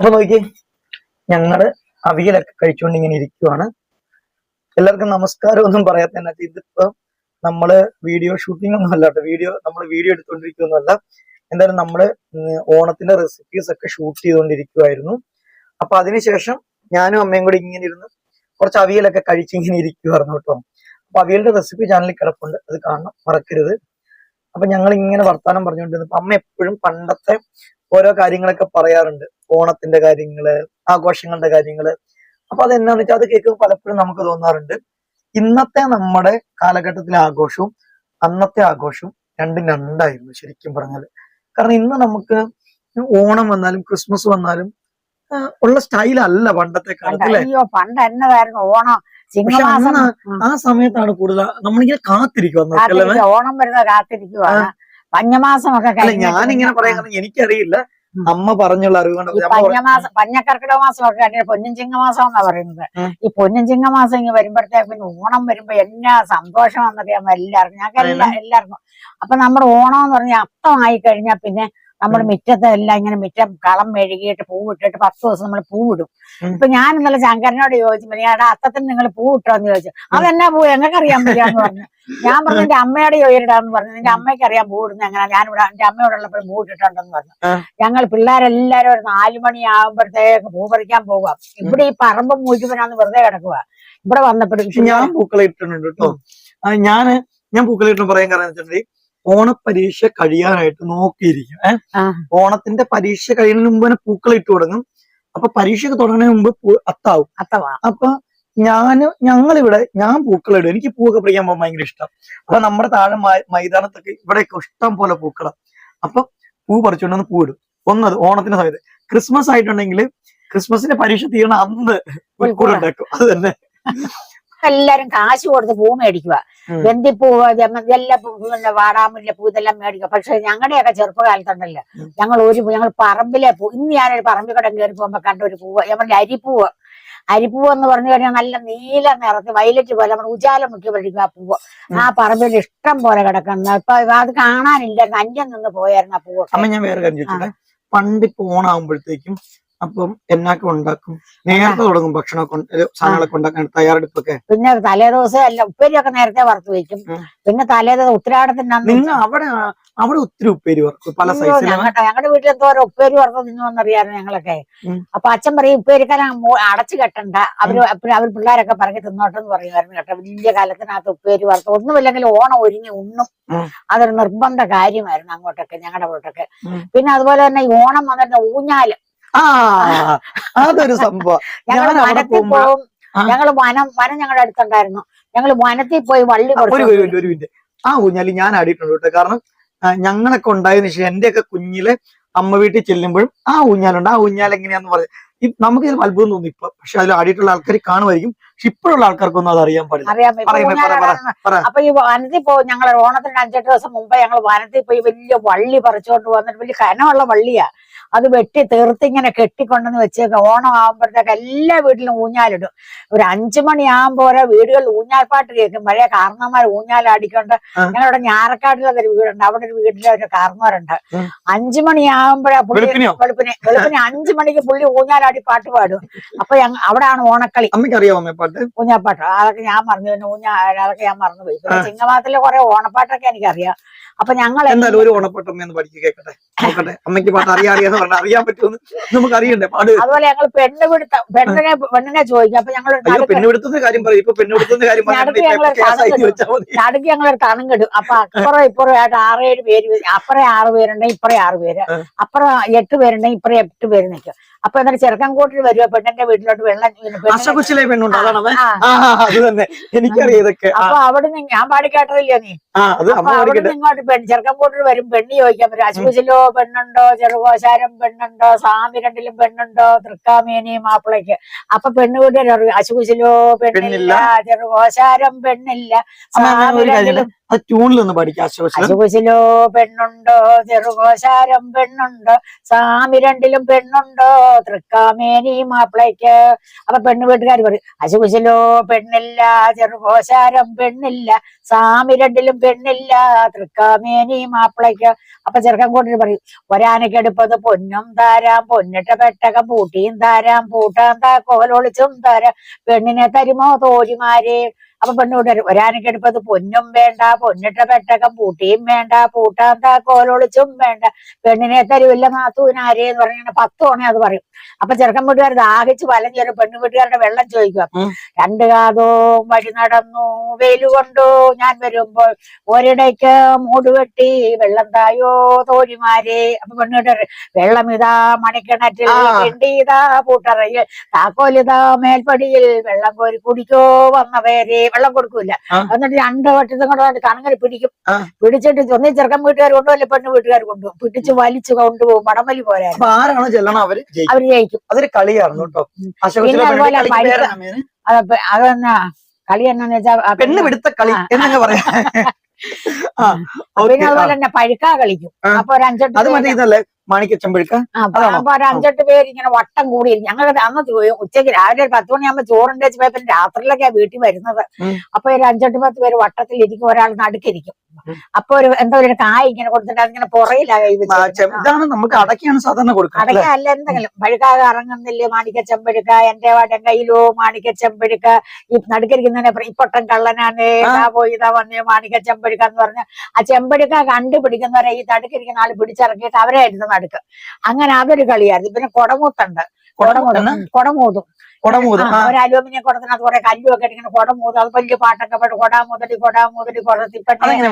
അപ്പൊ നോക്കി ഞങ്ങള് അവിയലൊക്കെ കഴിച്ചുകൊണ്ട് ഇങ്ങനെ ഇരിക്കുവാണ്. എല്ലാവർക്കും നമസ്കാരം ഒന്നും പറയാത്ത ഇതിപ്പോ നമ്മള് വീഡിയോ ഷൂട്ടിംഗ് ഒന്നും അല്ല കേട്ടോ, നമ്മള് വീഡിയോ എടുത്തോണ്ടിരിക്കുന്നല്ല. എന്തായാലും നമ്മള് ഓണത്തിന്റെ റെസിപ്പീസ് ഒക്കെ ഷൂട്ട് ചെയ്തുകൊണ്ടിരിക്കുവായിരുന്നു. അപ്പൊ അതിനുശേഷം ഞാനും അമ്മയും കൂടി ഇങ്ങനെ ഇരുന്ന് കുറച്ച് അവിയലൊക്കെ കഴിച്ചിങ്ങനെ ഇരിക്കുവായിരുന്നു കേട്ടോ. അപ്പൊ അവിയലിന്റെ റെസിപ്പി ചാനലിൽ കിടപ്പുണ്ട്, അത് കാണണം, മറക്കരുത്. അപ്പൊ ഞങ്ങൾ ഇങ്ങനെ വർത്താനം പറഞ്ഞുകൊണ്ടിരുന്നപ്പോ അമ്മ എപ്പോഴും പണ്ടത്തെ ഓരോ കാര്യങ്ങളൊക്കെ പറയാറുണ്ട്, ഓണത്തിന്റെ കാര്യങ്ങള്, ആഘോഷങ്ങളുടെ കാര്യങ്ങള്. അപ്പൊ അതെന്നാന്ന് വെച്ചാൽ അത് കേൾക്കുമ്പോൾ പലപ്പോഴും നമുക്ക് തോന്നാറുണ്ട്, ഇന്നത്തെ നമ്മുടെ കാലഘട്ടത്തിലെ ആഘോഷവും അന്നത്തെ ആഘോഷവും രണ്ടും രണ്ടായിരുന്നു ശരിക്കും പറഞ്ഞാല്. കാരണം ഇന്ന് നമുക്ക് ഓണം വന്നാലും ക്രിസ്മസ് വന്നാലും ഉള്ള സ്റ്റൈലല്ല പണ്ടത്തെ കാലത്ത്. പണ്ട് എന്നതായിരുന്നു ഓണം, ആ സമയത്താണ് കൂടുതൽ നമ്മളിങ്ങനെ കാത്തിരിക്കും. ഓണം വരുന്ന കാത്തിരിക്കുവാണ്. പഞ്ഞമാസമൊക്കെ ഞാനിങ്ങനെ പറയാൻ കാരണം എനിക്കറിയില്ല, അമ്മ പറഞ്ഞുള്ള അറിവ്. പഞ്ഞക്കർക്കിടക മാസമൊക്കെ കഴിഞ്ഞ പൊന്നും ചിങ്ങമാസം എന്നാ പറയുന്നത്. ഈ പൊന്നും ചിങ്ങമാസം ഇങ്ങനെ വരുമ്പോഴത്തേക്ക് പിന്നെ ഓണം വരുമ്പോ എന്നാ സന്തോഷമാണെന്നറിയാമോ എല്ലാവർക്കും, ഞങ്ങൾക്ക് എല്ലാവർക്കും. അപ്പൊ നമ്മുടെ ഓണം എന്ന് പറഞ്ഞാൽ അത്തമായി കഴിഞ്ഞാൽ പിന്നെ നമ്മൾ മുറ്റത്തെ എല്ലാം ഇങ്ങനെ മുറ്റം കളം മെഴുകിയിട്ട് പൂവിട്ടിട്ട് 10 ദിവസം നമ്മൾ പൂവിടും. ഇപ്പൊ ഞാൻ ഇന്നലെ ശങ്കരനോട് ചോദിച്ചു, ഞാടെ അത്തത്തിന് നിങ്ങൾ പൂവിട്ടോന്ന് ചോദിച്ചു. അതെന്നാ പൂ ഞങ്ങൾക്ക് അറിയാൻ പറ്റിയാന്ന് പറഞ്ഞു. ഞാൻ പറഞ്ഞു എന്റെ അമ്മയുടെ ചോദിച്ചിടാന്ന് പറഞ്ഞു. നിന്റെ അമ്മയ്ക്ക് അറിയാൻ പൂവിടുന്ന എങ്ങനെ, ഞാനിവിടെ എന്റെ അമ്മയോട് ഉള്ളപ്പോഴും പൂവിട്ടിട്ടുണ്ടെന്ന് പറഞ്ഞു. ഞങ്ങൾ പിള്ളേരെല്ലാരും ഒരു 4 മണിയാകുമ്പോഴത്തേക്ക് പൂ പറിക്കാൻ പോവാം. ഇവിടെ ഈ പറമ്പ് മുഴുവനാന്ന് വെറുതെ കിടക്കുക. ഇവിടെ വന്നപ്പോഴും ഞാൻ പൂക്കളിട്ടുണ്ട് കേട്ടോ. ഞാൻ പൂക്കളിട്ട് പറയാൻ കാരണം വെച്ചിട്ടുണ്ടെങ്കിൽ ഓണപ്പരീക്ഷ കഴിയാനായിട്ട് നോക്കിയിരിക്കും. ഓണത്തിന്റെ പരീക്ഷ കഴിയുന്നതിന് മുമ്പ് തന്നെ പൂക്കൾ ഇട്ട് തുടങ്ങും. അപ്പൊ പരീക്ഷയ്ക്ക് തുടങ്ങുന്നതിന് മുമ്പ് അത്താവും. അപ്പൊ ഞങ്ങളിവിടെ ഞാൻ പൂക്കളിടും. എനിക്ക് പൂവൊക്കെ പിടിക്കാൻ പോകാൻ ഭയങ്കര ഇഷ്ടം. അപ്പൊ നമ്മുടെ താഴെ മൈതാനത്തൊക്കെ ഇവിടെയൊക്കെ ഇഷ്ടം പോലെ പൂക്കളാണ്. അപ്പൊ പൂ പറിച്ചുകൊണ്ടൊന്ന് പൂവിടും. ഒന്നത് ഓണത്തിന്റെ സമയത്ത്. ക്രിസ്മസ് ആയിട്ടുണ്ടെങ്കിൽ ക്രിസ്മസിന്റെ പരീക്ഷ തീർന്ന അന്ന് പൂണ്ടാക്കും. അത് തന്നെ എല്ലാരും കാശ് കൊടുത്ത് പൂ മേടിക്കുക. ബന്ദിപ്പൂവ്, എല്ലാ വാടാമുല്ല പൂ ഇതെല്ലാം മേടിക്കുക. പക്ഷെ ഞങ്ങളുടെയൊക്കെ ചെറുപ്പകാലത്തുണ്ടല്ലോ, ഞങ്ങൾ പറമ്പിലെ പൂ, ഇന്ന് ഞാനൊരു പറമ്പിൽ കടം കയറി പോകുമ്പോ കണ്ട ഒരു പൂവ്, നമ്മുടെ അരിപ്പൂവ്. അരിപ്പൂവ് എന്ന് പറഞ്ഞു കഴിഞ്ഞാൽ നല്ല നീല നിറത്ത് വയലറ്റ് പോലെ നമ്മൾ ഉജാല മുക്കി പഠിക്കും ആ പൂവ്. ആ പറമ്പിൽ ഇഷ്ടം പോലെ കിടക്കുന്ന. ഇപ്പൊ അത് കാണാനില്ല, അന്യം നിന്ന് പോയായിരുന്നു ആ പൂവ്. അമ്മ ഞാൻ വേറെ കാര്യം ചോദിച്ചോട്ടെ, പണ്ടിപ്പോ ഓണാകുമ്പോഴത്തേക്കും അപ്പം എന്നൊക്കെ ഉണ്ടാക്കും? നേരത്തെ തുടങ്ങും ഭക്ഷണമൊക്കെ, സാധനങ്ങളൊക്കെ ഉണ്ടാക്കാൻ തയ്യാറെടുപ്പൊക്കെ? പിന്നെ തലേദിവസം എല്ലാം ഉപ്പേരിയൊക്കെ നേരത്തെ വറുത്ത് വെക്കും. പിന്നെ തലേദിവസം ഉത്തരാടത്തിന്റെ നിങ്ങൾ അവിടെ ഒത്തിരി ഉപ്പേരി വറുക്കും പല സൈസിൽ. ഞങ്ങളുടെ വീട്ടിൽ എന്തോരം ഉപ്പേരി വറുത്ത് തിന്നുവെന്നറിയായിരുന്നു ഞങ്ങളൊക്കെ. അപ്പൊ അച്ഛൻ പറയും ഉപ്പേരിക്കാലം അടച്ചു കെട്ടണ്ട, അവർ പിള്ളേരൊക്കെ പറഞ്ഞ് തിന്നോട്ടെന്ന് പറയുമായിരുന്നു കേട്ടോ. വലിയ കാലത്തിനകത്ത് ഉപ്പേരി വറുത്ത് ഒന്നുമില്ലെങ്കിൽ ഓണം ഒരുങ്ങി ഉണ്ണും. അതൊരു നിർബന്ധ കാര്യമായിരുന്നു അങ്ങോട്ടൊക്കെ, ഞങ്ങളുടെ വീട്ടൊക്കെ. പിന്നെ അതുപോലെ തന്നെ ഈ ഓണം വന്നിട്ട് ഊഞ്ഞാല്, അതൊരു സംഭവം. ഞങ്ങൾ വനത്തിൽ പോകും. വനം ഞങ്ങളുടെ അടുത്തുണ്ടായിരുന്നു. ഞങ്ങൾ വനത്തിൽ പോയി വള്ളി ഒരു മിനിറ്റ്, ആ ഊഞ്ഞാല് ഞാൻ ആടിയിട്ടുണ്ട് കേട്ടോ. കാരണം ഞങ്ങളൊക്കെ ഉണ്ടായതിനു ശേഷം എന്റെയൊക്കെ കുഞ്ഞിലെ അമ്മ വീട്ടിൽ ചെല്ലുമ്പോഴും ആ ഊഞ്ഞാലുണ്ട്. ആ ഊഞ്ഞാൽ എങ്ങനെയാന്ന് പറയും. നമുക്ക് ചിലപ്പോൾ അത്ഭുതം തോന്നും ഇപ്പൊ, പക്ഷെ അതിൽ ആടിയിട്ടുള്ള ആൾക്കാർ കാണുമായിരിക്കും. പക്ഷെ ഇപ്പോഴുള്ള ആൾക്കാർക്കൊന്നും അത് അറിയാൻ പാടില്ല. അപ്പൊ ഈ വനത്തിൽ പോകും. ഞങ്ങൾ ഓണത്തിന് 5-8 ദിവസം മുമ്പേ ഞങ്ങൾ വനത്തിൽ പോയി വലിയ വള്ളി പറിച്ചോണ്ട് വന്നിട്ട്, വലിയ കനമുള്ള വള്ളിയാ, അത് വെട്ടി തീർത്തിങ്ങനെ കെട്ടിക്കൊണ്ടെന്ന് വെച്ചേക്ക. ഓണം ആകുമ്പോഴത്തേക്ക് എല്ലാ വീട്ടിലും ഊഞ്ഞാലിടും. ഒരു 5 മണിയാകുമ്പോ ഓരോ വീടുകളിൽ ഊഞ്ഞാൽപ്പാട്ട് കേൾക്കും. പഴയ കാരണന്മാർ ഊഞ്ഞാലാടിക്കൊണ്ട്. ഞങ്ങളുടെ ഞാറക്കാട്ടിലൊരു വീടുണ്ട്, അവിടെ ഒരു വീട്ടിലെ ഒരു കാരണവരുണ്ട്. 5 മണിയാകുമ്പോഴാ വെളുപ്പിനെ 5 മണിക്ക് പുള്ളി ഊഞ്ഞാലാടി പാട്ട് പാടും. അപ്പൊ അവിടെയാണ് ഓണക്കളി. ഊഞ്ഞാപ്പാട്ട് അതൊക്കെ ഞാൻ മറന്നു. പിന്നെ അതൊക്കെ ഞാൻ മറന്നുപോയി. പിന്നെ ചിങ്ങമാസത്തിലെ കുറെ ഓണപ്പാട്ടൊക്കെ എനിക്കറിയാം. അപ്പൊ ഞങ്ങൾ എന്തായാലും ഒരു ഓണപ്പാട്ടൊന്ന് പഠിച്ചു കേൾക്കട്ടെ, നോക്കട്ടെ. അമ്മയ്ക്ക് പാട്ട് അറിയാൻ പറ്റുമെന്ന് നമുക്ക് അറിയണ്ടേ പാട്. അതുപോലെ ഞങ്ങൾ പെണ്ണിനെ ചോദിക്കും. അപ്പൊ ഞങ്ങൾ പെണ്ണുപിടുത്തുന്ന കാര്യം പറയും. ഇപ്പൊ പെണ്ണുപിടുത്തുന്ന കാര്യം നടുക്ക് ഞങ്ങളൊരു തണം കെടും. അപ്പൊ അപ്പുറം ഇപ്പുറം ആയിട്ട് 6-7 പേര്, അപ്പുറം 6 പേരുണ്ടെങ്കിൽ ഇപ്പറേ 6 പേര്, അപ്പുറം 8 പേരുണ്ടെങ്കിൽ ഇപ്പറേ 8 പേര് നിൽക്കും. അപ്പൊ എന്നിട്ട് ചെറുക്കൻ കൂട്ടിൽ വരുവോ പെണ്ണിന്റെ വീട്ടിലോട്ട് എനിക്കറിയാം ഇതൊക്കെ. അപ്പൊ അവിടുന്ന് ഞാൻ പാടിക്കാട്ടില്ലേ നീ, അവിടുന്ന് ഇങ്ങോട്ട് ചെറുക്കൻ കൂട്ടിൽ വരും. പെണ്ണ് ചോദിക്കാൻ പറ്റും, അശുകുശിലോ പെണ്ണുണ്ടോ, ചെറുകോശാരം പെണ്ണുണ്ടോ, സ്വാമി രണ്ടിലും പെണ്ണുണ്ടോ, തൃക്കാമേനി മാപ്പിളയ്ക്ക്. അപ്പൊ പെണ്ണ് വീട്ടുകാർ അശുകുശിലോ പെണ്ണില്ല, ചെറുകോശാരം പെണ്ണില്ല, സ്വാമി രണ്ടിലും അത് ട്യൂണിൽ ഒന്ന് പഠിക്കാം. അശോകശിലം. അശുകുശിലോ പെണ്ണുണ്ടോ ചെറുകോശാരം പെണ്ണുണ്ടോ സാമി രണ്ടിലും പെണ്ണുണ്ടോ തൃക്കാമേനി മാപ്പിളയ്ക്ക്. അപ്പൊ പെണ്ണു വീട്ടുകാർ പറയും അശുകുശിലോ പെണ്ണില്ല ചെറുകോശാരം പെണ്ണില്ല സാമി രണ്ടിലും പെണ്ണില്ല തൃക്കാമേനി മാപ്പിളയ്ക്ക്. അപ്പൊ ചെറുക്കൻ കൂട്ടി പറയും ഒരാനക്കെടുപ്പത് പൊന്നും താരാം പൊന്നിട്ട പെട്ടകം പൂട്ടിയും താരാം പൂട്ടാൻ താക്കോലൊളിച്ചും താരാം പെണ്ണിനെ തരുമോ തോഴിമാരെ. അപ്പൊ പെണ്ണുകൂട്ടുകാർ ഒരാനക്കെടുപ്പത് പൊന്നും വേണ്ട പൊന്നിട്ട പെട്ടകം പൂട്ടിയും വേണ്ട പൂട്ടാൻ താക്കോലൊളിച്ചും വേണ്ട പെണ്ണിനെ തരുവില്ല നാത്തൂനാരെ എന്ന് പറഞ്ഞ 10 തവണ അത് പറയും. അപ്പൊ ചെറുക്കൻ വീട്ടുകാർ ദാഹിച്ച് വലം ചേരും പെണ്ണു വീട്ടുകാരുടെ വെള്ളം ചോദിക്കുക. രണ്ടു കാതോ വഴി നടന്നു വെയിലുകൊണ്ടു ഞാൻ വരുമ്പോൾ ഒരിടയ്ക്ക് മൂടുവെട്ടി വെള്ളം തായോ തോഴിമാരെ. അപ്പൊ പെണ്ണുകൂട്ടുകാർ വെള്ളം ഇതാ മണിക്കിണറ്റിൽ കിണ്ടിതാ പൂട്ടറയിൽ താക്കോലിതാ മേൽപ്പടിയിൽ വെള്ളം കോരി കുടിക്കോ വന്നവരെ. വെള്ളം കൊടുക്കൂല. എന്നിട്ട് 2 വട്ടത്തും കൂടെ കണങ്ങനെ പിടിക്കും. പിടിച്ചിട്ട് ഒന്നീ ചെറുക്കൻ വീട്ടുകാർ കൊണ്ടുപോകല്ലേ പെണ്ണു വീട്ടുകാർ കൊണ്ടുപോകും. പിടിച്ച് വലിച്ചു കൊണ്ടുപോകും. വടംവലി പോരാ ആരാണോ ചെല്ലണം അവര് ജയിക്കും. അതൊരു കളിയാണ് കേട്ടോ. പിന്നെ അതുപോലെ അതെന്നാ കളി എന്നാന്ന് വെച്ചാൽ പെണ്ണ് പിടുത്ത കളി എന്നൊക്കെ പറയാം. പിന്നെ അതുപോലെ തന്നെ പഴുക്കാ കളിക്കും. അപ്പൊ ഒരു 5-8 മാണിക്കച്ചമ്പഴുക്ക. അപ്പൊ ഒരു 5-8 പേര് ഇങ്ങനെ വട്ടം കൂടി ഞങ്ങൾക്ക് അന്ന് ഉച്ചയ്ക്ക് രാവിലെ ഒരു 10 മണിയാകുമ്പോ ചോറിന്റെ വെച്ച് പോയപ്പോ രാത്രിയിലൊക്കെയാ വീട്ടിൽ വരുന്നത്. അപ്പൊ ഒരു 5-8 പേര് വട്ടത്തിൽ ഇരിക്കും. ഒരാൾ നടുക്കിരിക്കും. അപ്പൊ ഒരു എന്താ ഒരു കായ് ഇങ്ങനെ കൊടുത്തിട്ട് അതിങ്ങനെ പുറയിലാ കൈ വെച്ച്. നമുക്ക് അടക്കയാണ് സാധാരണ കൊടുക്കുക. അടക്ക അല്ല എന്തെങ്കിലും പഴുക്കാക ഇറങ്ങുന്നില്ലേ മാണിക്കച്ചമ്പഴുക്ക എന്റെ വാടൻ കയ്യിലോ മാണിക്കച്ചമ്പഴുക്ക. ഈ നടുക്കരിക്കുന്നതിനെ ഇപ്പൊട്ടൻ കള്ളനാണ് ഇതാ പോയി ഇതാ വന്നേ മാണിക്കച്ചമ്പഴുക്ക എന്ന് പറഞ്ഞ് ആ ചെമ്പഴുക്ക കണ്ടുപിടിക്കുന്നവരെ ഈ നടുക്കരിക്കുന്ന ആള് പിടിച്ചിറക്കിയിട്ട് അവരായിരുന്നു നടുക്ക്. അങ്ങനെ അതൊരു കളിയായിരുന്നു. പിന്നെ കൊടമൂത്തുണ്ട്. കൊടമൂതും ഒരു അലൂമിനിയം കുടത്തിനകത്ത് കുറെ കല്ലുമൊക്കെ ഇങ്ങനെ കൊടമൂതും. അത് വലിയ പാട്ടൊക്കെ പാട്ട് കൊടാമുതടി കൊടാമുതടി കുറത്തിപ്പെണ്ണെ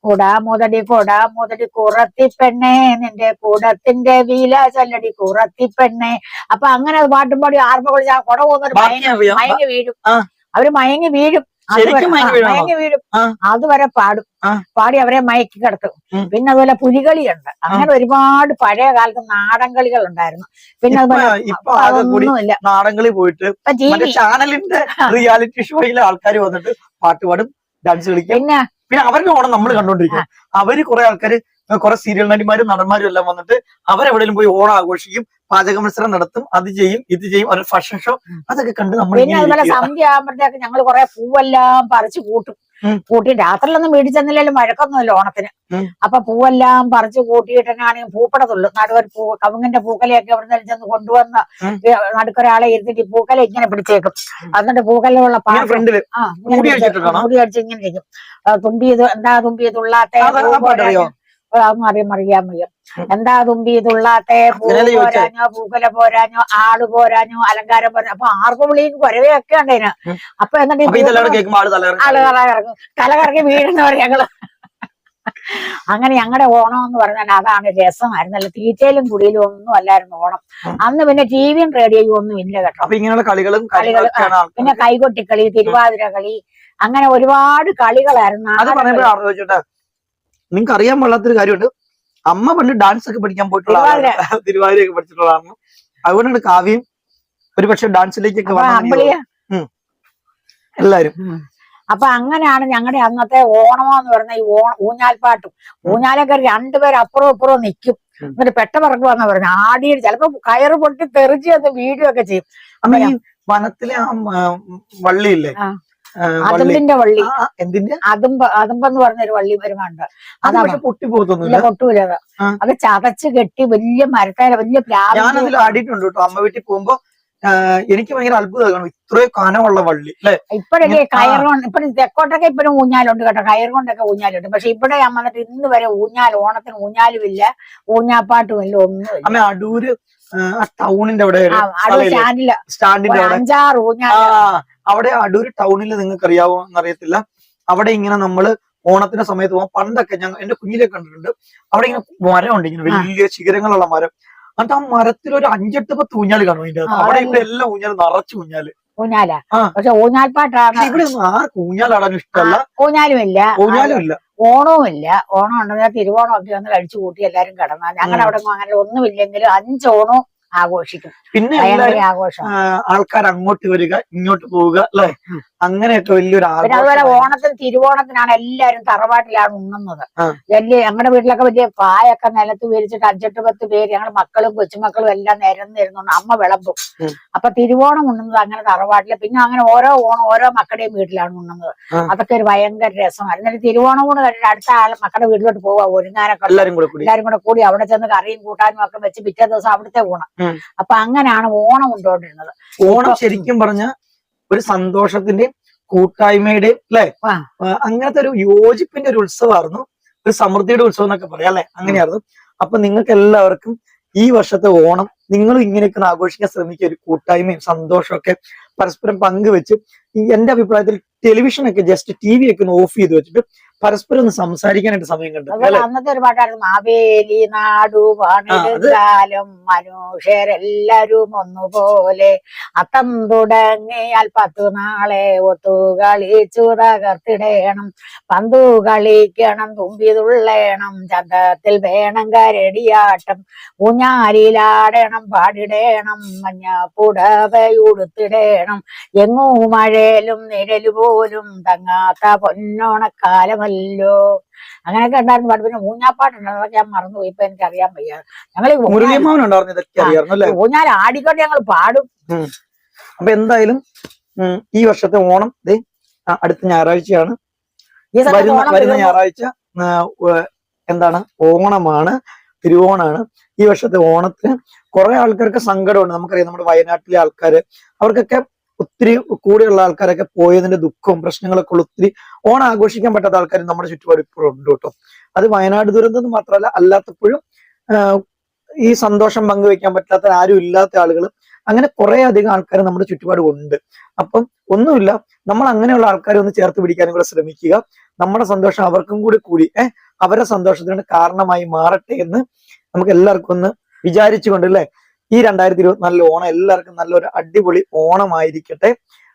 കൊടാമുതടി കൊടാമുതടി കുറത്തിപ്പെണ്ണെ നിന്റെ കൂടത്തിന്റെ വീല ചൊല്ലടി കുറത്തിപ്പെണ്ണെ. അപ്പൊ അങ്ങനെ അത് പാട്ടും പാടി ആർപ്പ കളിച്ച് ആ കൊട പോകുന്നൊരു മയങ്ങി വീഴും. അവര് മയങ്ങി വീഴും. മയങ്ങി വീഴും. അതുവരെ പാടും. പാടി അവരെ മയക്കി കിടത്തും. പിന്നെ അതുപോലെ പുലികളിയുണ്ട്. അങ്ങനെ ഒരുപാട് പഴയ കാലത്ത് നാടൻ കളികൾ ഉണ്ടായിരുന്നു. പിന്നെ അതുപോലെ അതൊന്നുമില്ല. നാടൻകളി പോയിട്ട് ചാനലിന്റെ റിയാലിറ്റി ഷോയിലെ ആൾക്കാർ വന്നിട്ട് പാട്ട് പാടും ഡാൻസ് കളിക്കും. പിന്നെ അവരുടെ ഓണം നമ്മൾ കണ്ടോണ്ടിരിക്കും. അവര് കുറെ ആൾക്കാര് കുറെ സീരിയൽ നടിമാരും നടന്മാരും എല്ലാം വന്നിട്ട് അവരെവിടെയും പോയി ഓണം ആഘോഷിക്കും. പാചക മത്സരം നടത്തും. അത് ചെയ്യും ഇത് ചെയ്യും. ഒരു ഫാഷൻ ഷോ അതൊക്കെ കണ്ട് നമ്മൾ. പിന്നെ അതുപോലെ സന്ധ്യ ആകുമ്പോഴത്തേക്ക് ഞങ്ങൾ കുറെ പൂവെല്ലാം പറിച്ചു കൂട്ടും. കൂട്ടി രാത്രിയിലൊന്നും വീട്ടിൽ ചെന്നില്ലെങ്കിലും വഴക്കൊന്നുമില്ല ഓണത്തിന്. അപ്പൊ പൂവെല്ലാം പറിച്ചു കൂട്ടിയിട്ടാണെങ്കിൽ പൂപ്പടത്തുള്ളൂ. നടുവർ കവുങ്ങിന്റെ പൂക്കലയൊക്കെ എവിടെ നിന്ന് ചെന്ന് കൊണ്ടുവന്ന് നടുക്കൊരാളെ ഇരുത്തിട്ട് പൂക്കല ഇങ്ങനെ പിടിച്ചേക്കും. എന്നിട്ട് പൂക്കലുള്ള മുടി അടിച്ച് ഇങ്ങനെ ഇരിക്കും. തുമ്പിയത് എന്താ തുമ്പിയതുള്ളാത്തെ അറിയാൻ വയ്യ. എന്താ തുമ്പിയതുള്ളാത്തെ പൂ പോരാഞ്ഞോ പൂക്കല പോരാഞ്ഞോ ആള് പോരാഞ്ഞോ അലങ്കാരം പോരാ. അപ്പൊ ആർപ്പ് വിളിയും കുരവയൊക്കെ ഉണ്ട് അതിന്. അപ്പൊ എന്നിട്ട് ആള് തലകറങ്ങി വീഴുന്നവർ ഞങ്ങള്. അങ്ങനെ ഞങ്ങളുടെ ഓണം എന്ന് പറഞ്ഞാൽ അതാണ് രസമായിരുന്നല്ലോ. തീറ്റയിലും കുടിയിലും ഒന്നും അല്ലായിരുന്നു ഓണം അന്ന്. പിന്നെ ടിവിയും റേഡിയോയും ഒന്നും ഇല്ല കേട്ടോ. കളികളും പിന്നെ കൈകൊട്ടിക്കളി തിരുവാതിര കളി അങ്ങനെ ഒരുപാട് കളികളായിരുന്നു. നിങ്ങൾക്ക് അറിയാൻ പാടാത്തൊരു കാര്യമുണ്ട്. അമ്മ പണ്ട് ഡാൻസ് ഒക്കെ പഠിക്കാൻ പോയിട്ടുള്ള തിരുവാതിരയൊക്കെ പഠിച്ചിട്ടുള്ളതാണ്. അതുകൊണ്ടാണ് കാവ്യം ഒരുപക്ഷെ ഡാൻസിലേക്കൊക്കെ എല്ലാരും. അപ്പൊ അങ്ങനെയാണ് ഞങ്ങളുടെ അന്നത്തെ ഓണമെന്ന് പറഞ്ഞ ഈ ഊഞ്ഞാൽപ്പാട്ടും. ഊഞ്ഞാലൊക്കെ 2 പേര് അപ്പുറവും ഇപ്പുറവും നിൽക്കും. എന്നിട്ട് പെട്ടപറക്കുവാന്ന് പറഞ്ഞു ആടിയിട്ട് ചിലപ്പോ കയറ് പൊട്ടി തെറിച്ച് അത് വീഡിയോ ഒക്കെ ചെയ്യും. അപ്പൊ ഈ വനത്തിലെ ആ വള്ളിയില്ലേ അതുമ്പിന്റെ വള്ളി എന്തിന്റെ അതുമ്പെന്ന് പറഞ്ഞൊരു വള്ളി വരുന്നുണ്ട്. അത് പൊട്ടൂല. അത് ചതച്ച് കെട്ടി വലിയ മരത്തേല വലിയ ഞാനതിൽ ആടിയിട്ടുണ്ട് കേട്ടോ. അമ്മ വീട്ടിൽ പോകുമ്പോ എനിക്ക് ഭയങ്കര അത്ഭുതമാണ് ഇത്രയും കനമുള്ള വള്ളി അല്ലെ. ഇപ്പഴല്ലേ കയറുകൊണ്ട് ഇപ്പഴും തെക്കോട്ടൊക്കെ ഇപ്പഴും ഊഞ്ഞാലുണ്ട് കേട്ടോ. കയറുകൊണ്ടൊക്കെ ഊഞ്ഞാലുണ്ട്. പക്ഷെ ഇവിടെ ഞാൻ വന്നിട്ട് ഇന്ന് വരെ ഓണത്തിന് ഊഞ്ഞാലുമില്ല ഊഞ്ഞാപ്പാട്ടുമില്ല ഒന്നുമില്ല. അമ്മ അടൂര് ടൗണിന്റെ അവിടെ സ്റ്റാൻഡിന്റെ 5-6 ഊഞ്ഞാൽ അവിടെ അടൂര് ടൗണിൽ നിങ്ങൾക്ക് അറിയാവോ എന്നറിയത്തില്ല. അവിടെ ഇങ്ങനെ നമ്മള് ഓണത്തിന്റെ സമയത്ത് പോകാൻ പണ്ടൊക്കെ എന്റെ കുഞ്ഞിലെ കണ്ടിട്ടുണ്ട്. അവിടെ ഇങ്ങനെ മരമുണ്ട് ഇങ്ങനെ വലിയ ശിഖരങ്ങളുള്ള മരം. എന്നിട്ട് ആ മരത്തിൽ ഒരു 5-8 ഊഞ്ഞാല് കാണും. അതിന്റെ അവിടെ ഇവിടെ എല്ലാം ഊഞ്ഞാല് നിറച്ച് ഊഞ്ഞാലാ. പക്ഷെ ഊഞ്ഞാൽപ്പാട്ടാണ്. ഇവിടെ ഒന്നും ആർക്കും ഊഞ്ഞാലാടാനും ഇഷ്ടമല്ല. ഊഞ്ഞാലും ഇല്ല ഓണവും ഇല്ല. ഓണം ഉണ്ടെങ്കിൽ തിരുവോണം ഒക്കെ ഒന്ന് കഴിച്ചു കൂട്ടി എല്ലാരും കിടന്നാൽ ഞങ്ങളുടെ അവിടെ അങ്ങനെ ഒന്നുമില്ലെങ്കിലും 5 ഓണവും ആഘോഷിക്കും. പിന്നെ ആഘോഷം ആൾക്കാർ അങ്ങോട്ട് വരിക ഇങ്ങോട്ട് പോവുക അല്ലെ. അങ്ങനെയൊക്കെ വലിയൊരു പിന്നെ അതുപോലെ ആഘോഷം. ഓണത്തിന് തിരുവോണത്തിനാണ് എല്ലാരും തറവാട്ടിലാണ് ഉണ്ണുന്നത്. ആ. ഞങ്ങളുടെ വീട്ടിലൊക്കെ വലിയ പായൊക്കെ നിലത്ത് വിരിച്ചിട്ട് 5-8-10 പേര് ഞങ്ങൾ മക്കളും കൊച്ചുമക്കളും എല്ലാം നിരന്നിരുന്നു അമ്മ വിളമ്പും. അപ്പൊ തിരുവോണം ഉണ്ണുന്നത് അങ്ങനെ തറവാട്ടില്. പിന്നെ അങ്ങനെ ഓരോ ഓണം ഓരോ മക്കളുടെയും വീട്ടിലാണ് ഉണ്ണുന്നത്. അതൊക്കെ ഒരു ഭയങ്കര രസമാണ്. എന്നിട്ട് തിരുവോണം കൂടെ കഴിഞ്ഞിട്ട് അടുത്ത മക്കളുടെ വീട്ടിലോട്ട് പോവാ ഒരുങ്ങാനൊക്കെ. എല്ലാരും കൂടെ കൂടി അവിടെ ചെന്ന് കറിയും കൂട്ടാനും ഒക്കെ വെച്ച് പിറ്റേ ദിവസം അവിടുത്തെ ഊണം. അപ്പൊ അങ്ങനെയാണ് ഓണം കൊണ്ടുകൊണ്ടിരുന്നത്. ഓണം ശരിക്കും പറഞ്ഞ ഒരു സന്തോഷത്തിന്റെയും കൂട്ടായ്മയുടെയും അല്ലെ, അങ്ങനത്തെ ഒരു യോജിപ്പിന്റെ ഒരു ഉത്സവമായിരുന്നു, ഒരു സമൃദ്ധിയുടെ ഉത്സവം എന്നൊക്കെ പറയാം അല്ലെ, അങ്ങനെയായിരുന്നു. അപ്പൊ നിങ്ങൾക്ക് എല്ലാവർക്കും ഈ വർഷത്തെ ഓണം നിങ്ങൾ ഇങ്ങനെയൊക്കെ ഒന്ന് ആഘോഷിക്കാൻ ശ്രമിക്കുക. ഒരു കൂട്ടായ്മയും സന്തോഷമൊക്കെ പരസ്പരം പങ്കുവെച്ച്, എന്റെ അഭിപ്രായത്തിൽ ടെലിവിഷനൊക്കെ ജസ്റ്റ് TV ഒക്കെ ഒന്ന് ഓഫ് ചെയ്ത് വെച്ചിട്ട് പരസ്പരം ഒന്ന് സംസാരിക്കാനായിട്ട് സമയം കണ്ടു. അന്നത്തെ ഒരു പാട്ടായിരുന്നു മാവേലി നാടു പണിടുകാലം മനുഷ്യരെല്ലാരും ഒന്നുപോലെ അത്തം തുടങ്ങിയാൽ 10 നാളെ ഒത്തുകളിച്ചു തകർത്തിടേണം പന്തു കളിക്കണം തുമ്പി തുള്ളേണം ചന്തത്തിൽ വേണം കരടിയാട്ടം ഊഞ്ഞാലിലാടണം പാടിടേണം മഞ്ഞ പുടവയുടുത്തിടേണം എങ്ങൂ മഴയിലും നിഴല് പോലും തങ്ങാത്ത പൊന്നോണക്കാലമല്ല. അങ്ങനെയൊക്കെ ഉണ്ടായിരുന്നു പാട്ട്. പിന്നെ ഊഞ്ഞാപ്പാട്ടുണ്ട്, അതൊക്കെ ഞാൻ മറന്നുപോയി, ഇപ്പൊ എനിക്ക് അറിയാൻ വയ്യ. ഞങ്ങൾ ഊഞ്ഞാൽ ആടിക്കൊണ്ട് ഞങ്ങൾ പാടും. അപ്പൊ എന്തായാലും ഈ വർഷത്തെ ഓണം അടുത്ത ഞായറാഴ്ചയാണ്. വരുന്ന ഞായറാഴ്ച എന്താണ്, ഓണമാണ്, തിരുവോണാണ്. ഈ വർഷത്തെ ഓണത്തിന് കുറെ ആൾക്കാർക്ക് സങ്കടമുണ്ട്. നമുക്കറിയാം, നമ്മുടെ വയനാട്ടിലെ ആൾക്കാര് അവർക്കൊക്കെ ഒത്തിരി കൂടെയുള്ള ആൾക്കാരൊക്കെ പോയതിന്റെ ദുഃഖവും പ്രശ്നങ്ങളൊക്കെ ഉള്ള ഒത്തിരി ഓണം ആഘോഷിക്കാൻ പറ്റാത്ത ആൾക്കാർ നമ്മുടെ ചുറ്റുപാട് ഇപ്പോഴും ഉണ്ട് കേട്ടോ. അത് വയനാട് ദുരന്തം മാത്രമല്ല, അല്ലാത്തപ്പോഴും ഈ സന്തോഷം പങ്കുവെക്കാൻ പറ്റാത്ത ആരും ഇല്ലാത്ത ആളുകൾ, അങ്ങനെ കുറെ അധികം ആൾക്കാർ നമ്മുടെ ചുറ്റുപാട് ഉണ്ട്. അപ്പം ഒന്നുമില്ല, നമ്മൾ അങ്ങനെയുള്ള ആൾക്കാരെ ഒന്ന് ചേർത്ത് പിടിക്കാനും കൂടെ ശ്രമിക്കുക. നമ്മുടെ സന്തോഷം അവർക്കും കൂടി അവരുടെ സന്തോഷത്തിന് കാരണമായി മാറട്ടെ എന്ന് നമുക്ക് എല്ലാവർക്കും ഒന്ന് വിചാരിച്ചുകൊണ്ട് അല്ലേ, ഈ 2024 ഓണം എല്ലാവർക്കും നല്ലൊരു അടിപൊളി ഓണമായിരിക്കട്ടെ.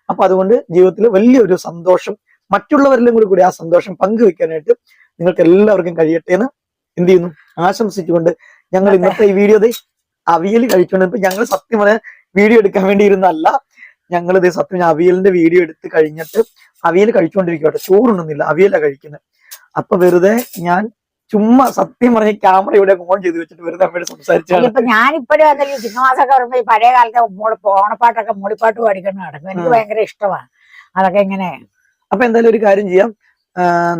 അപ്പൊ അതുകൊണ്ട് ജീവിതത്തിൽ വലിയൊരു സന്തോഷം മറ്റുള്ളവരിലും കൂടി ആ സന്തോഷം പങ്കുവെക്കാനായിട്ട് നിങ്ങൾക്ക് എല്ലാവർക്കും കഴിയട്ടെ എന്ന് എന്ത് ചെയ്യുന്നു, ആശംസിച്ചുകൊണ്ട് ഞങ്ങൾ ഇന്നത്തെ ഈ വീഡിയോ അവിയൽ കഴിച്ചുകൊണ്ട്, ഇപ്പൊ ഞങ്ങൾ സത്യം പറഞ്ഞ വീഡിയോ എടുക്കാൻ വേണ്ടി ഇരുന്നല്ല, ഞങ്ങൾ സത്യം അവിയലിന്റെ വീഡിയോ എടുത്ത് കഴിഞ്ഞിട്ട് അവിയൽ കഴിച്ചുകൊണ്ടിരിക്കട്ടെ, ചോറുണ്ണുന്നില്ല, അവിയലാണ് കഴിക്കുന്നത്. അപ്പൊ വെറുതെ ഞാൻ ചുമ്മാ സത്യം പറഞ്ഞ ക്യാമറ ഇവിടെ ഓൺ ചെയ്ത് വെച്ചിട്ട് വെറുതെ അമ്മയോട് സംസാരിച്ചാണ്. ഇപ്പൊ ഞാനിപ്പോഴും ചിങ്ങമാസമൊക്കെ വരുമ്പോ ഈ പഴയ കാലത്തെ ഓണപ്പാട്ടൊക്കെ മൂളിപ്പാട്ട് പാടിക്കൊണ്ട് നടക്കും. എനിക്ക് ഭയങ്കര ഇഷ്ടമാണ് അതൊക്കെ ഇങ്ങനെ. അപ്പൊ എന്തായാലും ഒരു കാര്യം ചെയ്യാം,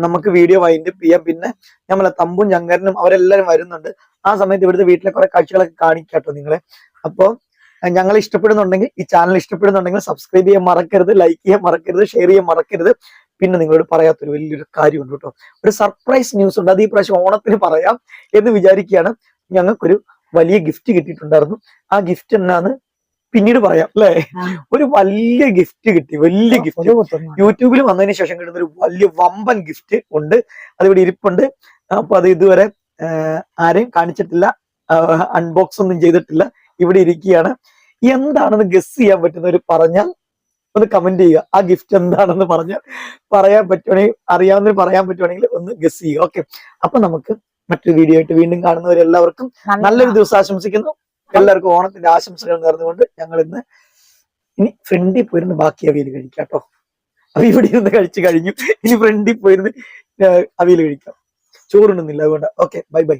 നമുക്ക് വീഡിയോ വൈൻഡപ്പ് ചെയ്യാം. പിന്നെ നമ്മളെ തമ്പും ചങ്കരനും അവരെല്ലാരും വരുന്നുണ്ട്. ആ സമയത്ത് ഇവിടുത്തെ വീട്ടിലെ കുറെ കാഴ്ചകളൊക്കെ കാണിക്കാട്ടോ നിങ്ങളെ. അപ്പൊ ഞങ്ങൾ ഇഷ്ടപ്പെടുന്നുണ്ടെങ്കിൽ, ഈ ചാനൽ ഇഷ്ടപ്പെടുന്നുണ്ടെങ്കിൽ സബ്സ്ക്രൈബ് ചെയ്യാൻ മറക്കരുത്, ലൈക്ക് ചെയ്യാൻ മറക്കരുത്, ഷെയർ ചെയ്യാൻ മറക്കരുത്. പിന്നെ നിങ്ങളോട് പറയാത്തൊരു വലിയൊരു കാര്യമുണ്ട് കേട്ടോ, ഒരു സർപ്രൈസ് ന്യൂസ് ഉണ്ട്. അത് ഈ പ്രാവശ്യം ഓണത്തിന് പറയാം എന്ന് വിചാരിക്കുകയാണ്. ഞങ്ങൾക്കൊരു വലിയ ഗിഫ്റ്റ് കിട്ടിയിട്ടുണ്ടായിരുന്നു. ആ ഗിഫ്റ്റ് എന്നാന്ന് പിന്നീട് പറയാം അല്ലേ. ഒരു വലിയ ഗിഫ്റ്റ് കിട്ടി, വലിയ ഗിഫ്റ്റ്. യൂട്യൂബിൽ വന്നതിന് ശേഷം കിട്ടുന്ന ഒരു വലിയ വമ്പൻ ഗിഫ്റ്റ് ഉണ്ട്. അതിവിടെ ഇരിപ്പുണ്ട്. അപ്പൊ അത് ഇതുവരെ ആരെയും കാണിച്ചിട്ടില്ല, അൺബോക്സ് ഒന്നും ചെയ്തിട്ടില്ല, ഇവിടെ ഇരിക്കുകയാണ്. എന്താണെന്ന് ഗസ് ചെയ്യാൻ പറ്റുന്നവർ പറഞ്ഞാൽ ഒന്ന് കമന്റ് ചെയ്യുക. ആ ഗിഫ്റ്റ് എന്താണെന്ന് പറയാൻ പറ്റുവാണെങ്കിൽ, അറിയാവുന്നവർ പറയാൻ പറ്റുവാണെങ്കിൽ ഒന്ന് ഗസ് ചെയ്യുക. ഓക്കെ, അപ്പൊ നമുക്ക് മറ്റൊരു വീഡിയോ ആയിട്ട് വീണ്ടും കാണുന്നവരെല്ലാവർക്കും നല്ലൊരു ദിവസം ആശംസിക്കുന്നു. എല്ലാവർക്കും ഓണത്തിന്റെ ആശംസകൾ നേർന്നുകൊണ്ട് ഞങ്ങൾ ഇനി ഫ്രണ്ടിൽ പോയിരുന്ന് ബാക്കി അവിയൽ കഴിക്കാം കേട്ടോ. അപ്പൊ ഇവിടെ ഇരുന്ന് കഴിച്ചു കഴിഞ്ഞു, ഇനി ഫ്രണ്ടിൽ പോയിരുന്ന് അവിയൽ കഴിക്കാം. ചോറുണ്ടെന്നില്ല, അതുകൊണ്ട് ഓക്കെ, ബൈ ബൈ.